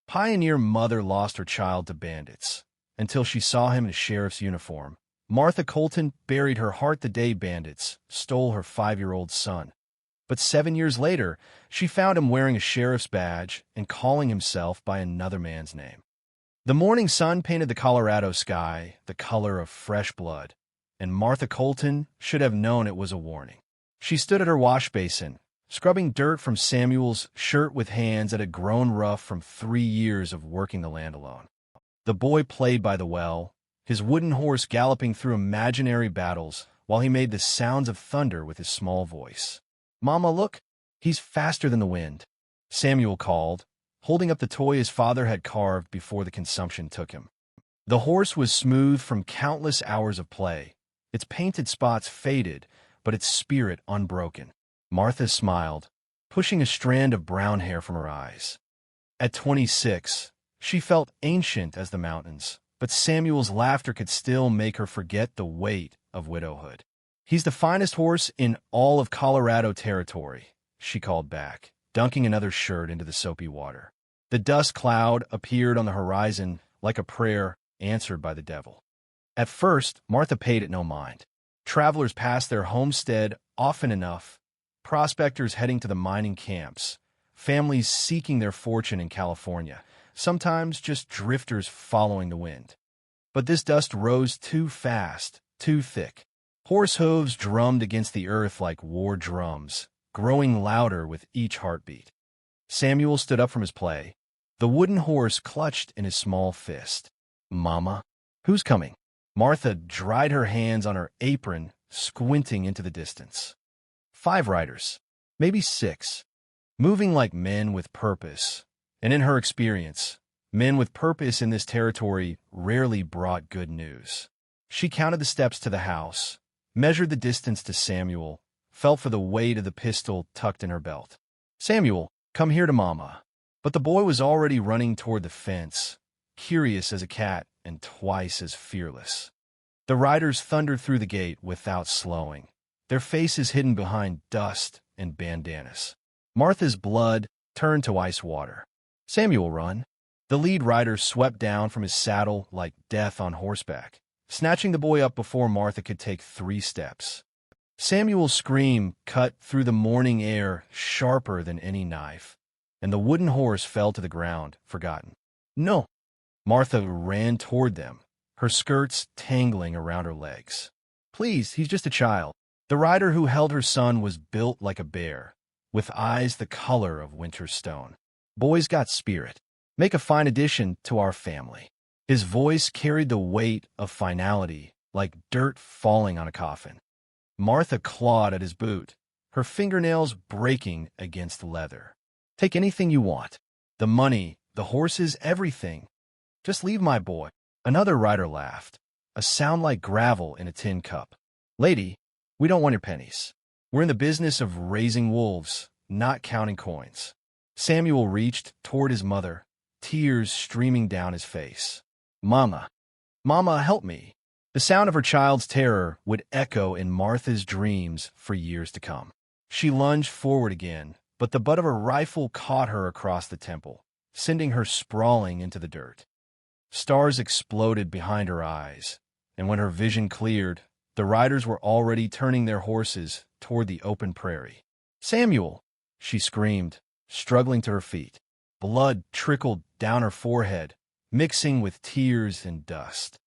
Pioneer mother lost her child to bandits until she saw him in a sheriff's uniform. Martha Colton buried her heart the day bandits stole her 5-year-old son. But 7 years later, she found him wearing a sheriff's badge and calling himself by another man's name. The morning sun painted the Colorado sky the color of fresh blood, and Martha Colton should have known it was a warning. She stood at her wash basin, scrubbing dirt from Samuel's shirt with hands that had grown rough from 3 years of working the land alone. The boy played by the well, his wooden horse galloping through imaginary battles while he made the sounds of thunder with his small voice. "Mama, look, he's faster than the wind," Samuel called, holding up the toy his father had carved before the consumption took him. The horse was smooth from countless hours of play, its painted spots faded, but its spirit unbroken. Martha smiled, pushing a strand of brown hair from her eyes. At 26, she felt ancient as the mountains, but Samuel's laughter could still make her forget the weight of widowhood. "He's the finest horse in all of Colorado territory," she called back, dunking another shirt into the soapy water. The dust cloud appeared on the horizon like a prayer answered by the devil. At first, Martha paid it no mind. Travelers passed their homestead often enough, prospectors heading to the mining camps, families seeking their fortune in California, sometimes just drifters following the wind. But this dust rose too fast, too thick. Horse hooves drummed against the earth like war drums, growing louder with each heartbeat. Samuel stood up from his play, the wooden horse clutched in his small fist. "Mama, who's coming?" Martha dried her hands on her apron, squinting into the distance. 5 riders, maybe 6, moving like men with purpose. And in her experience, men with purpose in this territory rarely brought good news. She counted the steps to the house, measured the distance to Samuel, felt for the weight of the pistol tucked in her belt. "Samuel, come here to Mama." But the boy was already running toward the fence, curious as a cat and twice as fearless. The riders thundered through the gate without slowing, their faces hidden behind dust and bandanas. Martha's blood turned to ice water. "Samuel, run." The lead rider swept down from his saddle like death on horseback, snatching the boy up before Martha could take 3 steps. Samuel's scream cut through the morning air sharper than any knife, and the wooden horse fell to the ground, forgotten. "No!" Martha ran toward them, her skirts tangling around her legs. "Please, he's just a child." The rider who held her son was built like a bear, with eyes the color of winter stone. "Boy's got spirit. Make a fine addition to our family." His voice carried the weight of finality, like dirt falling on a coffin. Martha clawed at his boot, her fingernails breaking against leather. "Take anything you want. The money, the horses, everything. Just leave my boy." Another rider laughed, a sound like gravel in a tin cup. "Lady, we don't want your pennies. We're in the business of raising wolves, not counting coins." Samuel reached toward his mother, tears streaming down his face. "Mama, Mama, help me." The sound of her child's terror would echo in Martha's dreams for years to come. She lunged forward again, but the butt of her rifle caught her across the temple, sending her sprawling into the dirt. Stars exploded behind her eyes, and when her vision cleared, the riders were already turning their horses toward the open prairie. "Samuel!" she screamed, struggling to her feet. Blood trickled down her forehead, mixing with tears and dust.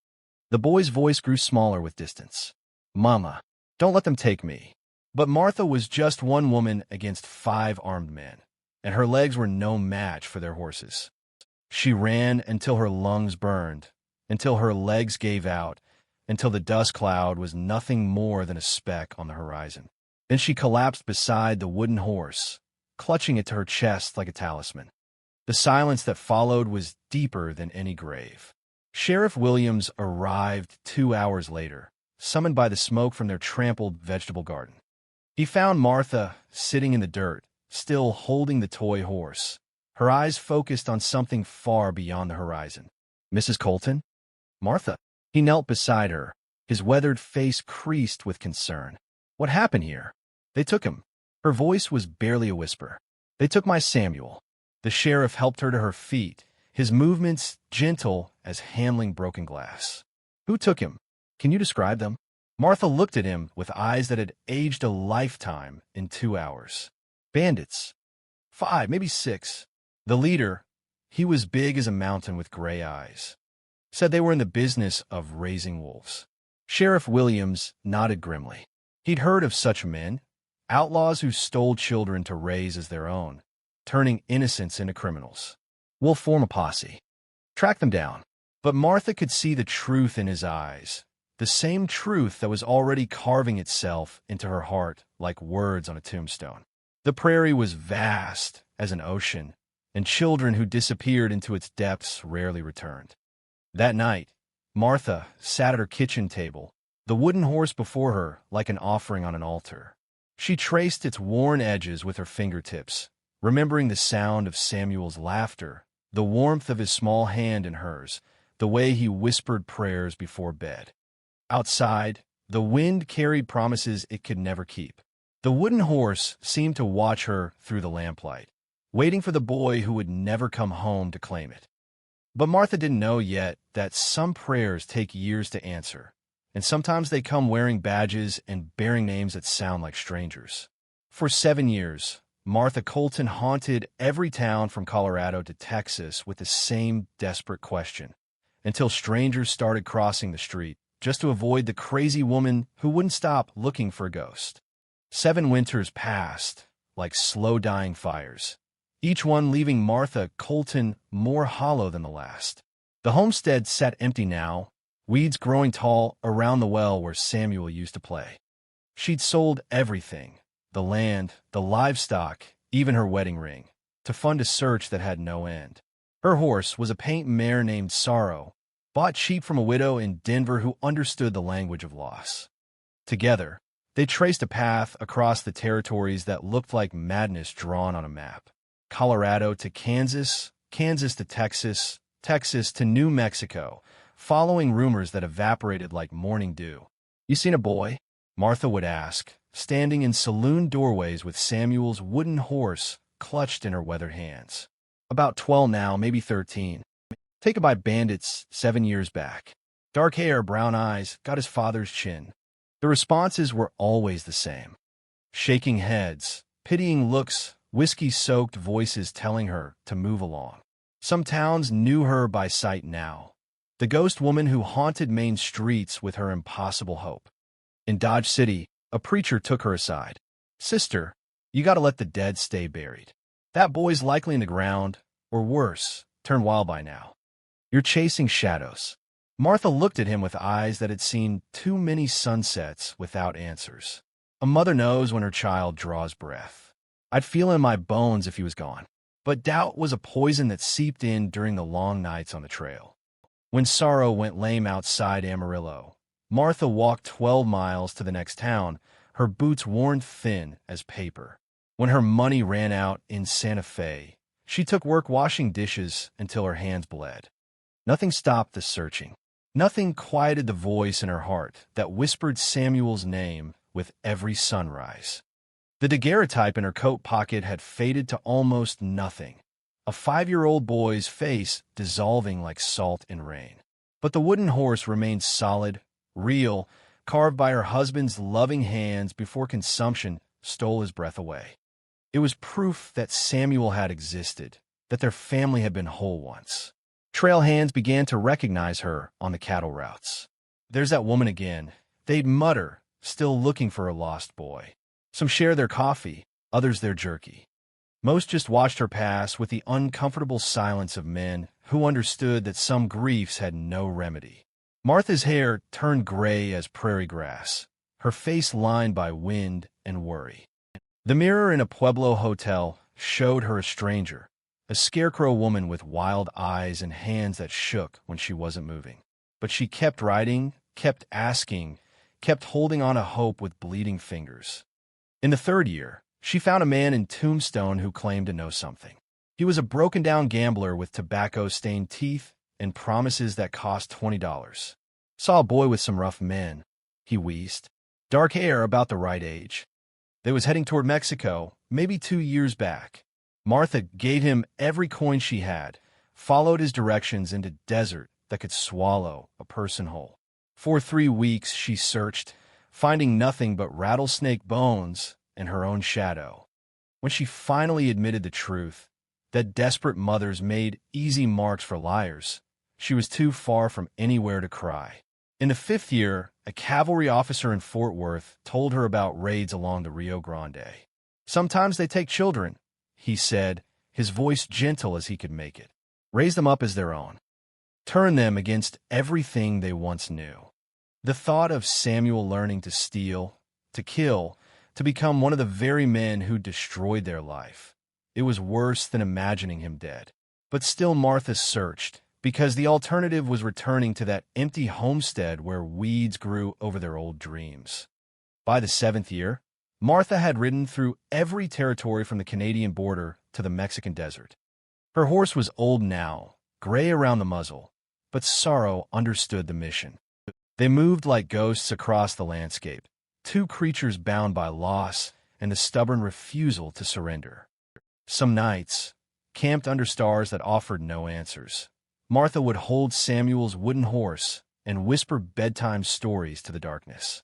The boy's voice grew smaller with distance. "Mama, don't let them take me." But Martha was just one woman against 5 armed men, and her legs were no match for their horses. She ran until her lungs burned, until her legs gave out, until the dust cloud was nothing more than a speck on the horizon. Then she collapsed beside the wooden horse, clutching it to her chest like a talisman. The silence that followed was deeper than any grave. Sheriff Williams arrived 2 hours later, summoned by the smoke from their trampled vegetable garden. He found Martha sitting in the dirt, still holding the toy horse, her eyes focused on something far beyond the horizon. "Mrs. Colton?" "Martha." He knelt beside her, his weathered face creased with concern. "What happened here?" "They took him." Her voice was barely a whisper. "They took my Samuel." The sheriff helped her to her feet, his movements gentle as handling broken glass. Who took him? Can you describe them? Martha looked at him with eyes that had aged a lifetime in 2 hours. Bandits. 5, maybe 6. The leader, he was big as a mountain with gray eyes, said they were in the business of raising wolves. Sheriff Williams nodded grimly. He'd heard of such men, outlaws who stole children to raise as their own, turning innocents into criminals. We'll form a posse. Track them down. But Martha could see the truth in his eyes, the same truth that was already carving itself into her heart like words on a tombstone. The prairie was vast as an ocean, and children who disappeared into its depths rarely returned. That night, Martha sat at her kitchen table, the wooden horse before her like an offering on an altar. She traced its worn edges with her fingertips, remembering the sound of Samuel's laughter, the warmth of his small hand in hers, the way he whispered prayers before bed. Outside, the wind carried promises it could never keep. The wooden horse seemed to watch her through the lamplight, waiting for the boy who would never come home to claim it. But Martha didn't know yet that some prayers take years to answer, and sometimes they come wearing badges and bearing names that sound like strangers. For 7 years, Martha Colton haunted every town from Colorado to Texas with the same desperate question, until strangers started crossing the street just to avoid the crazy woman who wouldn't stop looking for a ghost. 7 winters passed like slow-dying fires, each one leaving Martha Colton more hollow than the last. The homestead sat empty now, weeds growing tall around the well where Samuel used to play. She'd sold everything, the land, the livestock, even her wedding ring, to fund a search that had no end. Her horse was a paint mare named Sorrow, bought cheap from a widow in Denver who understood the language of loss. Together, they traced a path across the territories that looked like madness drawn on a map. Colorado to Kansas, Kansas to Texas, Texas to New Mexico, following rumors that evaporated like morning dew. "You seen a boy?" Martha would ask, standing in saloon doorways with Samuel's wooden horse clutched in her weathered hands. "About 12 now, maybe 13. Taken by bandits 7 years back. Dark hair, brown eyes, got his father's chin." The responses were always the same. Shaking heads, pitying looks, whiskey-soaked voices telling her to move along. Some towns knew her by sight now, the ghost woman who haunted main streets with her impossible hope. In Dodge City, a preacher took her aside. "Sister, you gotta let the dead stay buried. That boy's likely in the ground, or worse, turned wild by now. You're chasing shadows." Martha looked at him with eyes that had seen too many sunsets without answers. A mother knows when her child draws breath. I'd feel in my bones if he was gone. But doubt was a poison that seeped in during the long nights on the trail. When Sorrow went lame outside Amarillo, Martha walked 12 miles to the next town, her boots worn thin as paper. When her money ran out in Santa Fe, she took work washing dishes until her hands bled. Nothing stopped the searching. Nothing quieted the voice in her heart that whispered Samuel's name with every sunrise. The daguerreotype in her coat pocket had faded to almost nothing, a 5-year-old boy's face dissolving like salt in rain. But the wooden horse remained solid, real, carved by her husband's loving hands before consumption stole his breath away. It was proof that Samuel had existed, that their family had been whole once. Trail hands began to recognize her on the cattle routes. "There's that woman again," they'd mutter, still looking for a lost boy. Some shared their coffee, others their jerky. Most just watched her pass with the uncomfortable silence of men who understood that some griefs had no remedy. Martha's hair turned gray as prairie grass, her face lined by wind and worry. The mirror in a Pueblo hotel showed her a stranger, a scarecrow woman with wild eyes and hands that shook when she wasn't moving. But she kept writing, kept asking, kept holding on to hope with bleeding fingers. In the 3rd year, she found a man in Tombstone who claimed to know something. He was a broken-down gambler with tobacco-stained teeth and promises that cost $20. "Saw a boy with some rough men," he wheezed. "Dark hair, about the right age. They was heading toward Mexico, maybe 2 years back." Martha gave him every coin she had, followed his directions into desert that could swallow a person whole. For 3 weeks she searched, finding nothing but rattlesnake bones and her own shadow. When she finally admitted the truth, that desperate mothers made easy marks for liars, she was too far from anywhere to cry. In the 5th year, a cavalry officer in Fort Worth told her about raids along the Rio Grande. "Sometimes they take children," he said, his voice gentle as he could make it. "Raise them up as their own. Turn them against everything they once knew." The thought of Samuel learning to steal, to kill, to become one of the very men who destroyed their life. It was worse than imagining him dead. But still Martha searched, because the alternative was returning to that empty homestead where weeds grew over their old dreams. By the 7th year, Martha had ridden through every territory from the Canadian border to the Mexican desert. Her horse was old now, gray around the muzzle, but sorrow understood the mission. They moved like ghosts across the landscape, 2 creatures bound by loss and the stubborn refusal to surrender. Some nights, camped under stars that offered no answers, Martha would hold Samuel's wooden horse and whisper bedtime stories to the darkness.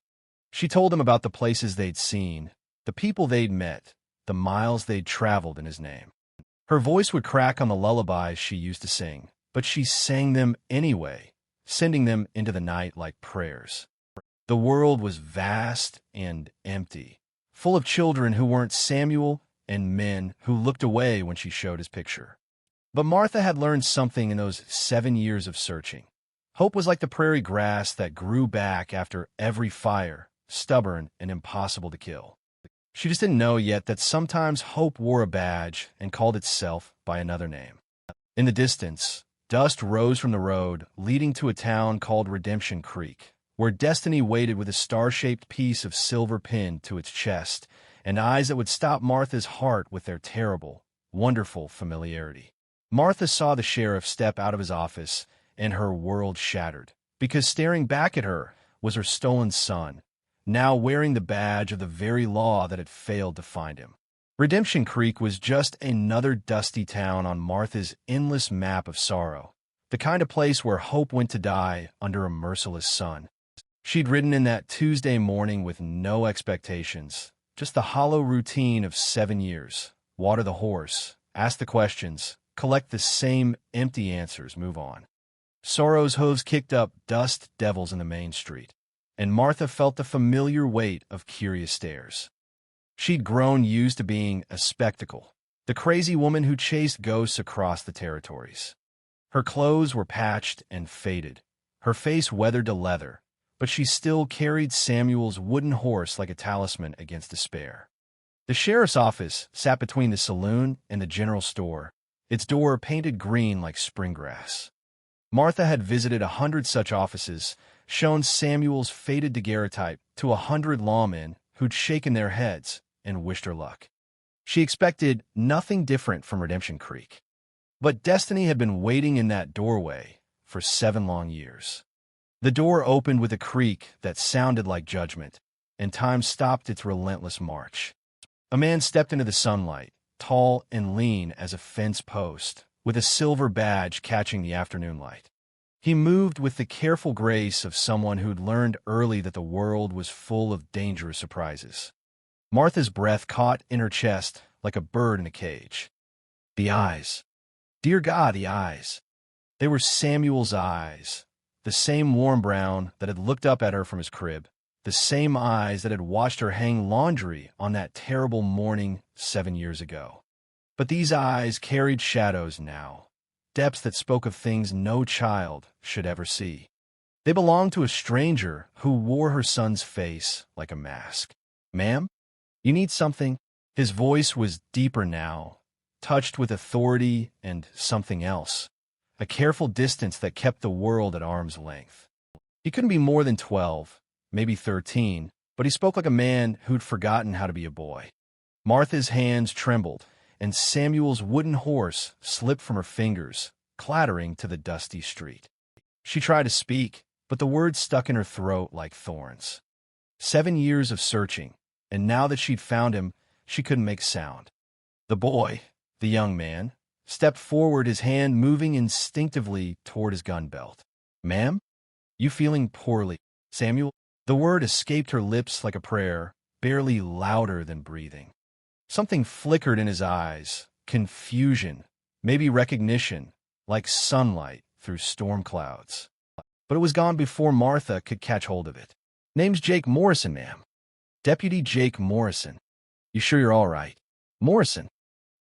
She told him about the places they'd seen, the people they'd met, the miles they'd traveled in his name. Her voice would crack on the lullabies she used to sing, but she sang them anyway, sending them into the night like prayers. The world was vast and empty, full of children who weren't Samuel and men who looked away when she showed his picture. But Martha had learned something in those 7 years of searching. Hope was like the prairie grass that grew back after every fire, stubborn and impossible to kill. She just didn't know yet that sometimes hope wore a badge and called itself by another name. In the distance, dust rose from the road, leading to a town called Redemption Creek, where destiny waited with a star-shaped piece of silver pinned to its chest, and eyes that would stop Martha's heart with their terrible, wonderful familiarity. Martha saw the sheriff step out of his office, and her world shattered, because staring back at her was her stolen son, now wearing the badge of the very law that had failed to find him. Redemption Creek was just another dusty town on Martha's endless map of sorrow, the kind of place where hope went to die under a merciless sun. She'd ridden in that Tuesday morning with no expectations, just the hollow routine of 7 years. Water the horse, ask the questions, collect the same empty answers, move on. Sorrow's hooves kicked up dust devils in the main street, and Martha felt the familiar weight of curious stares. She'd grown used to being a spectacle, the crazy woman who chased ghosts across the territories. Her clothes were patched and faded, her face weathered to leather, but she still carried Samuel's wooden horse like a talisman against despair. The sheriff's office sat between the saloon and the general store, its door painted green like spring grass. Martha had visited 100 such offices, shown Samuel's faded daguerreotype to 100 lawmen who'd shaken their heads and wished her luck. She expected nothing different from Redemption Creek. But destiny had been waiting in that doorway for 7 long years. The door opened with a creak that sounded like judgment, and time stopped its relentless march. A man stepped into the sunlight, tall and lean as a fence post, with a silver badge catching the afternoon light. He moved with the careful grace of someone who'd learned early that the world was full of dangerous surprises. Martha's breath caught in her chest like a bird in a cage. The eyes. Dear God, the eyes. They were Samuel's eyes, the same warm brown that had looked up at her from his crib, the same eyes that had watched her hang laundry on that terrible morning 7 years ago. But these eyes carried shadows now, depths that spoke of things no child should ever see. They belonged to a stranger who wore her son's face like a mask. "Ma'am, you need something?" His voice was deeper now, touched with authority and something else, a careful distance that kept the world at arm's length. He couldn't be more than 12, maybe 13, but he spoke like a man who'd forgotten how to be a boy. Martha's hands trembled, and Samuel's wooden horse slipped from her fingers, clattering to the dusty street. She tried to speak, but the words stuck in her throat like thorns. 7 years of searching, and now that she'd found him, she couldn't make sound. The boy, the young man, stepped forward, his hand moving instinctively toward his gun belt. "Ma'am? You feeling poorly, Samuel?" The word escaped her lips like a prayer, barely louder than breathing. Something flickered in his eyes, confusion, maybe recognition, like sunlight through storm clouds. But it was gone before Martha could catch hold of it. "Name's Jake Morrison, ma'am. Deputy Jake Morrison. You sure you're all right?" Morrison.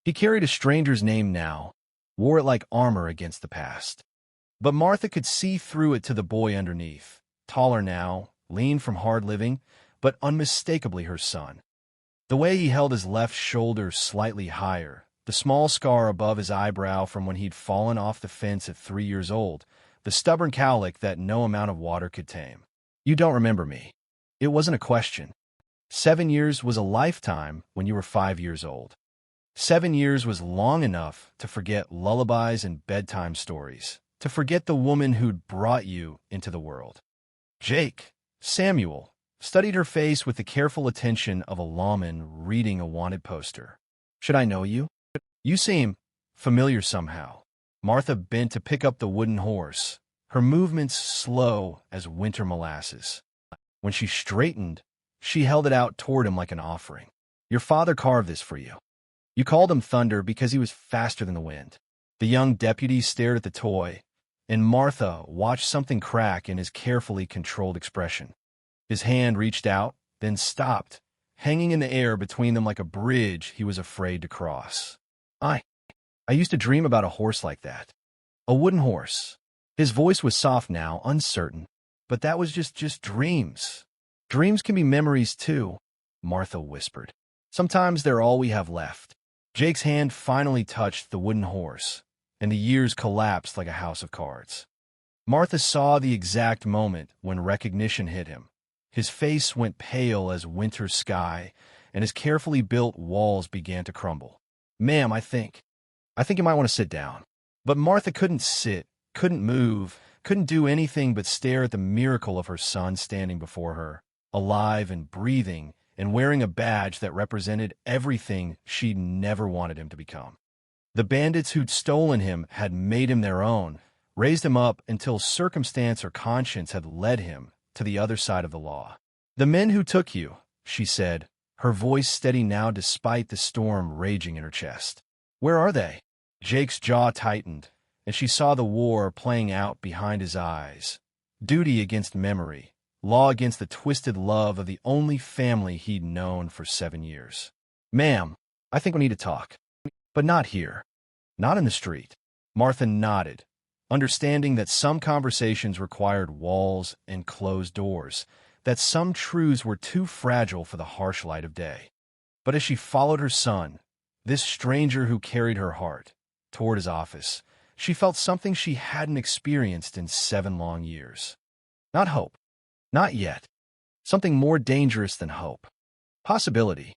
He carried a stranger's name now, wore it like armor against the past. But Martha could see through it to the boy underneath, taller now, lean from hard living, but unmistakably her son. The way he held his left shoulder slightly higher, the small scar above his eyebrow from when he'd fallen off the fence at 3 years old, the stubborn cowlick that no amount of water could tame. "You don't remember me." It wasn't a question. 7 years was a lifetime when you were 5 years old. 7 years was long enough to forget lullabies and bedtime stories, to forget the woman who'd brought you into the world. Jake, Samuel, studied her face with the careful attention of a lawman reading a wanted poster. "Should I know you? You seem familiar somehow." Martha bent to pick up the wooden horse, her movements slow as winter molasses. When she straightened, she held it out toward him like an offering. "Your father carved this for you. You called him Thunder because he was faster than the wind." The young deputy stared at the toy, and Martha watched something crack in his carefully controlled expression. His hand reached out, then stopped, hanging in the air between them like a bridge he was afraid to cross. I used to dream about a horse like that. A wooden horse." His voice was soft now, uncertain. "But that was just dreams." "Dreams can be memories too," Martha whispered. "Sometimes they're all we have left." Jake's hand finally touched the wooden horse, and the years collapsed like a house of cards. Martha saw the exact moment when recognition hit him. His face went pale as winter sky, and his carefully built walls began to crumble. "Ma'am, I think you might want to sit down." But Martha couldn't sit, couldn't move, couldn't do anything but stare at the miracle of her son standing before her, alive and breathing, and wearing a badge that represented everything she'd never wanted him to become. The bandits who'd stolen him had made him their own, raised him up until circumstance or conscience had led him to the other side of the law. "The men who took you," she said, her voice steady now despite the storm raging in her chest. "Where are they?" Jake's jaw tightened, and she saw the war playing out behind his eyes. Duty against memory, law against the twisted love of the only family he'd known for 7 years. "Ma'am, I think we need to talk. But not here. Not in the street." Martha nodded, understanding that some conversations required walls and closed doors, that some truths were too fragile for the harsh light of day. But as she followed her son, this stranger who carried her heart, toward his office, she felt something she hadn't experienced in 7 long years. Not hope. Not yet. Something more dangerous than hope. Possibility.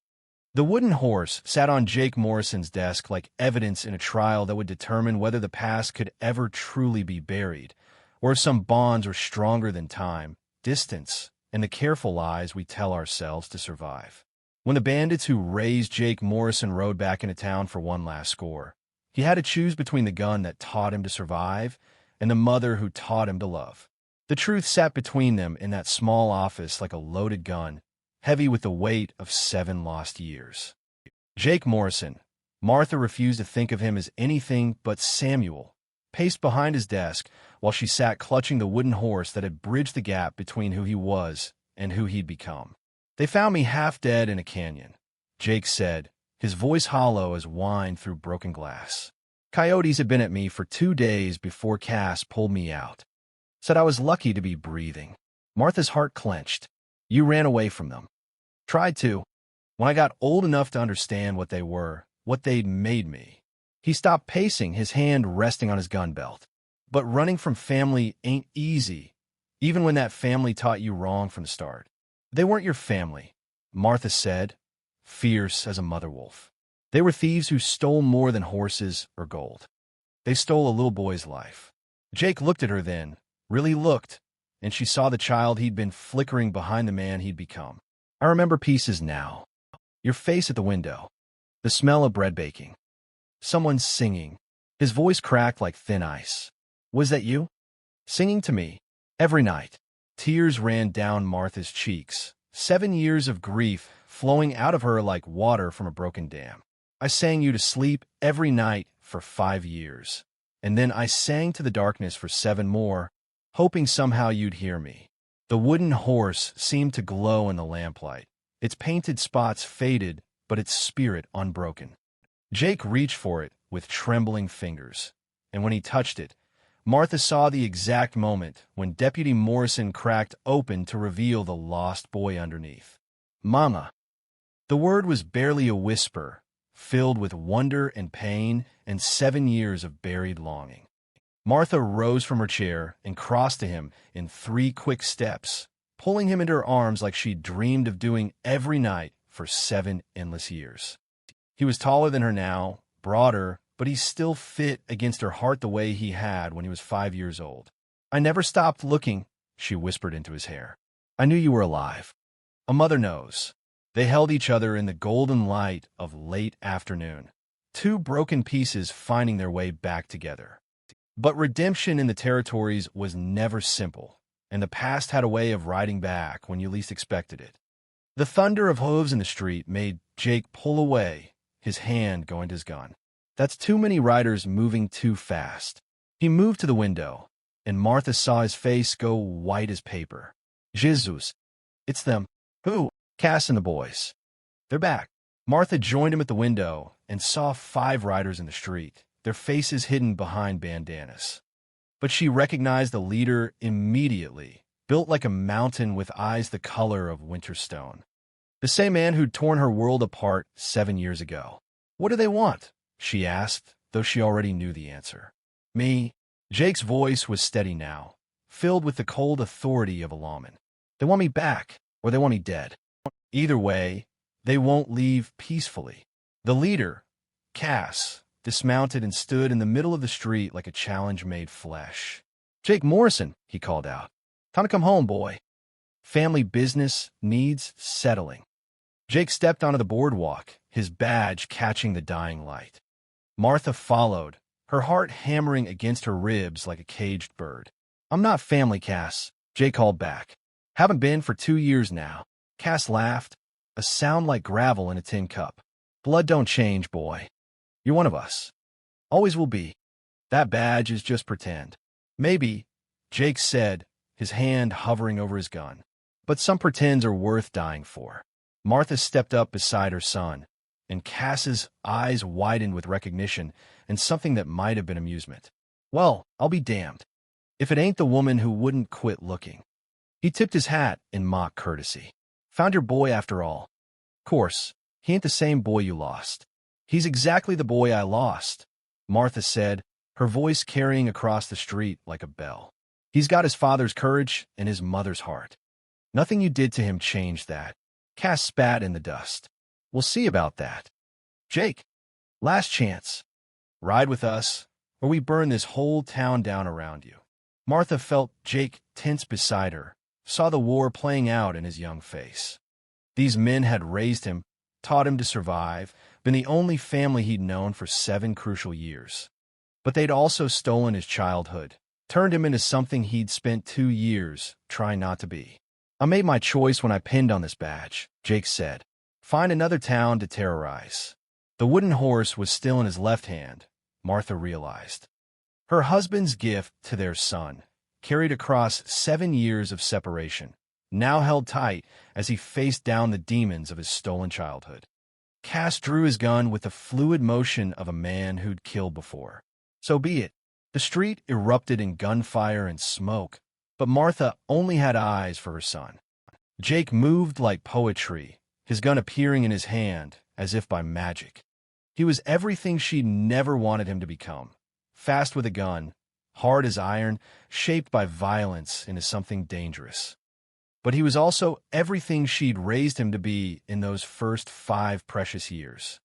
The wooden horse sat on Jake Morrison's desk like evidence in a trial that would determine whether the past could ever truly be buried, or if some bonds were stronger than time, distance, and the careful lies we tell ourselves to survive. When the bandits who raised Jake Morrison rode back into town for one last score, he had to choose between the gun that taught him to survive and the mother who taught him to love. The truth sat between them in that small office like a loaded gun, heavy with the weight of 7 lost years. Jake Morrison. Martha refused to think of him as anything but Samuel, paced behind his desk while she sat clutching the wooden horse that had bridged the gap between who he was and who he'd become. "They found me half dead in a canyon," Jake said, his voice hollow as wine through broken glass. "Coyotes had been at me for 2 days before Cass pulled me out. Said I was lucky to be breathing." Martha's heart clenched. "You ran away from them." "Tried to. When I got old enough to understand what they were, what they'd made me." He stopped pacing, his hand resting on his gun belt. "But running from family ain't easy, even when that family taught you wrong from the start." "They weren't your family," Martha said, fierce as a mother wolf. "They were thieves who stole more than horses or gold. They stole a little boy's life." Jake looked at her then, really looked, and she saw the child he'd been flickering behind the man he'd become. "I remember pieces now. Your face at the window. The smell of bread baking. Someone singing. His voice cracked like thin ice. Was that you? Singing to me? Every night. Tears ran down Martha's cheeks, 7 years of grief flowing out of her like water from a broken dam. I sang you to sleep every night for 5 years. And then I sang to the darkness for 7 more, hoping somehow you'd hear me. The wooden horse seemed to glow in the lamplight. Its painted spots faded, but its spirit unbroken. Jake reached for it with trembling fingers, and when he touched it, Martha saw the exact moment when Deputy Morrison cracked open to reveal the lost boy underneath. Mama. The word was barely a whisper, filled with wonder and pain and 7 years of buried longing. Martha rose from her chair and crossed to him in 3 quick steps, pulling him into her arms like she'd dreamed of doing every night for 7 endless years. He was taller than her now, broader, but he still fit against her heart the way he had when he was 5 years old. I never stopped looking, she whispered into his hair. I knew you were alive. A mother knows. They held each other in the golden light of late afternoon, 2 broken pieces finding their way back together. But redemption in the territories was never simple, and the past had a way of riding back when you least expected it. The thunder of hooves in the street made Jake pull away, his hand going to his gun. That's too many riders moving too fast. He moved to the window, and Martha saw his face go white as paper. Jesus. It's them. Who? Cass and the boys. They're back. Martha joined him at the window and saw 5 riders in the street, their faces hidden behind bandanas. But she recognized the leader immediately, built like a mountain with eyes the color of winter stone. The same man who'd torn her world apart 7 years ago. What do they want? She asked, though she already knew the answer. Me. Jake's voice was steady now, filled with the cold authority of a lawman. They want me back, or they want me dead. Either way, they won't leave peacefully. The leader, Cass, dismounted and stood in the middle of the street like a challenge made flesh. Jake Morrison, he called out. Time to come home, boy. Family business needs settling. Jake stepped onto the boardwalk, his badge catching the dying light. Martha followed, her heart hammering against her ribs like a caged bird. I'm not family, Cass, Jake called back. Haven't been for 2 years now. Cass laughed, a sound like gravel in a tin cup. Blood don't change, boy. You're one of us. Always will be. That badge is just pretend. Maybe, Jake said, his hand hovering over his gun. But some pretends are worth dying for. Martha stepped up beside her son, and Cass's eyes widened with recognition and something that might have been amusement. Well, I'll be damned. If it ain't the woman who wouldn't quit looking. He tipped his hat in mock courtesy. Found your boy after all. Course, he ain't the same boy you lost. He's exactly the boy I lost, Martha said, her voice carrying across the street like a bell. He's got his father's courage and his mother's heart. Nothing you did to him changed that. Cass spat in the dust. We'll see about that. Jake, last chance. Ride with us, or we burn this whole town down around you. Martha felt Jake tense beside her, saw the war playing out in his young face. These men had raised him, taught him to survive, been the only family he'd known for 7 crucial years. But they'd also stolen his childhood, turned him into something he'd spent 2 years trying not to be. I made my choice when I pinned on this badge, Jake said. Find another town to terrorize. The wooden horse was still in his left hand, Martha realized. Her husband's gift to their son, carried across 7 years of separation, now held tight as he faced down the demons of his stolen childhood. Cass drew his gun with the fluid motion of a man who'd killed before. So be it. The street erupted in gunfire and smoke, but Martha only had eyes for her son. Jake moved like poetry, his gun appearing in his hand as if by magic. He was everything she'd never wanted him to become. Fast with a gun, hard as iron, shaped by violence into something dangerous. But he was also everything she'd raised him to be in those first 5 precious years.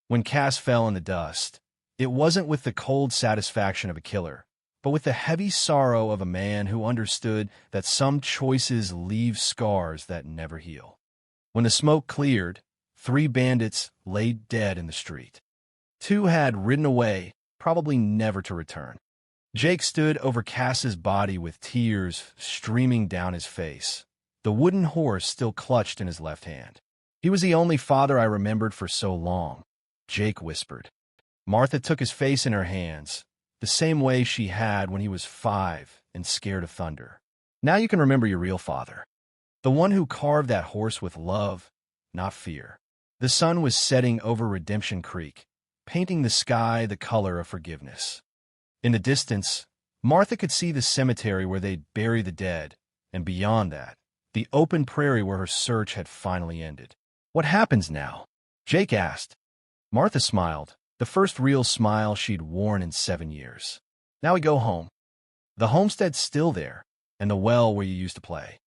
When Cass fell in the dust, it wasn't with the cold satisfaction of a killer, but with the heavy sorrow of a man who understood that some choices leave scars that never heal. When the smoke cleared, 3 bandits lay dead in the street. 2 had ridden away, probably never to return. Jake stood over Cass's body with tears streaming down his face, the wooden horse still clutched in his left hand. "He was the only father I remembered for so long," Jake whispered. Martha took his face in her hands, the same way she had when he was 5 and scared of thunder. "Now you can remember your real father. The one who carved that horse with love, not fear." The sun was setting over Redemption Creek, painting the sky the color of forgiveness. In the distance, Martha could see the cemetery where they'd bury the dead, and beyond that, the open prairie where her search had finally ended. "What happens now?" Jake asked. Martha smiled, the first real smile she'd worn in 7 years. "Now we go home. The homestead's still there, and the well where you used to play.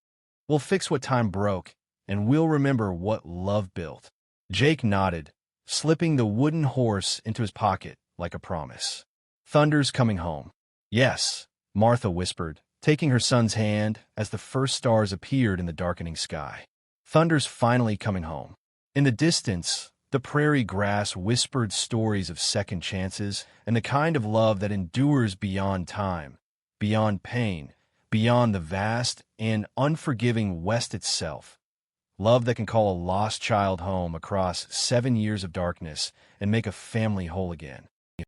We'll fix what time broke, and we'll remember what love built." Jake nodded, slipping the wooden horse into his pocket like a promise. "Thunder's coming home." "Yes," Martha whispered, taking her son's hand as the first stars appeared in the darkening sky. "Thunder's finally coming home." In the distance, the prairie grass whispered stories of second chances and the kind of love that endures beyond time, beyond pain, beyond the vast and unforgiving West itself. Love that can call a lost child home across 7 years of darkness and make a family whole again.